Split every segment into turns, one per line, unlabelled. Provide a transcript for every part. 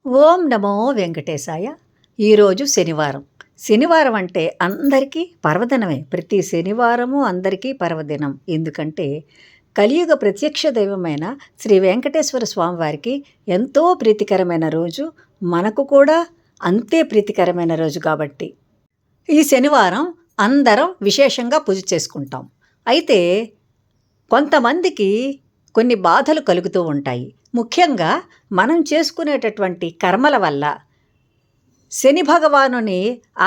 ఓం నమో వెంకటేశాయ. ఈరోజు శనివారం. శనివారం అంటే అందరికీ పర్వదినమే. ప్రతి శనివారము అందరికీ పర్వదినం. ఎందుకంటే కలియుగ ప్రత్యక్ష దైవమైన శ్రీ వెంకటేశ్వర స్వామివారికి ఎంతో ప్రీతికరమైన రోజు, మనకు కూడా అంతే ప్రీతికరమైన రోజు కాబట్టి ఈ శనివారం అందరం విశేషంగా పూజ చేసుకుంటాం. అయితే కొంతమందికి కొన్ని బాధలు కలుగుతూ ఉంటాయి. ముఖ్యంగా మనం చేసుకునేటటువంటి కర్మల వల్ల శని భగవానుని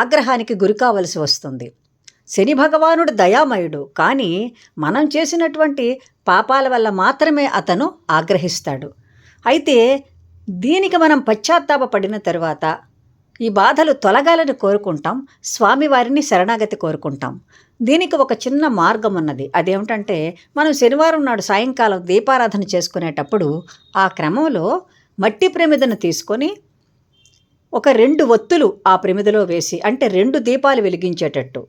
ఆగ్రహానికి గురి కావలసి వస్తుంది. శని భగవానుడు దయామయుడు, కానీ మనం చేసినటువంటి పాపాల వల్ల మాత్రమే అతను ఆగ్రహిస్తాడు. అయితే దీనికి మనం పశ్చాత్తాపపడిన తరువాత ఈ బాధలు తొలగాలని కోరుకుంటాం, స్వామివారిని శరణాగతి కోరుకుంటాం. దీనికి ఒక చిన్న మార్గం ఉన్నది. అదేమిటంటే, మనం శనివారం నాడు సాయంకాలం దీపారాధన చేసుకునేటప్పుడు ఆ క్రమంలో మట్టి ప్రమిదను తీసుకొని ఒక 2 ఒత్తులు ఆ ప్రమిదలో వేసి, అంటే 2 దీపాలు వెలిగించేటట్టు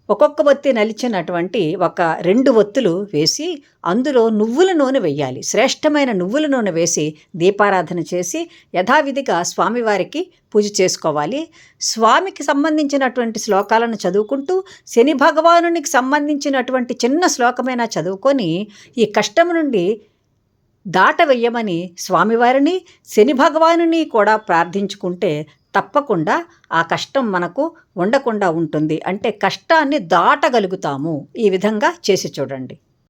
ఒక్కొక్క ఒత్తి నలిచినటువంటి ఒక 2 ఒత్తులు వేసి అందులో నువ్వుల నూనె వెయ్యాలి. శ్రేష్టమైన నువ్వుల నూనె వేసి దీపారాధన చేసి యథావిధిగా స్వామివారికి పూజ చేసుకోవాలి. స్వామికి సంబంధించినటువంటి శ్లోకాలను చదువుకుంటూ శని భగవానునికి సంబంధించినటువంటి చిన్న శ్లోకమైనా చదువుకొని ఈ కష్టం నుండి దాటవెయ్యమని స్వామివారిని, శని భగవానుని కూడా ప్రార్థించుకుంటే తప్పకుండా ఆ కష్టం మనకు ఉండకుండా ఉంటుంది. అంటే కష్టాన్ని దాటగలుగుతాము. ఈ విధంగా చేసి చూడండి.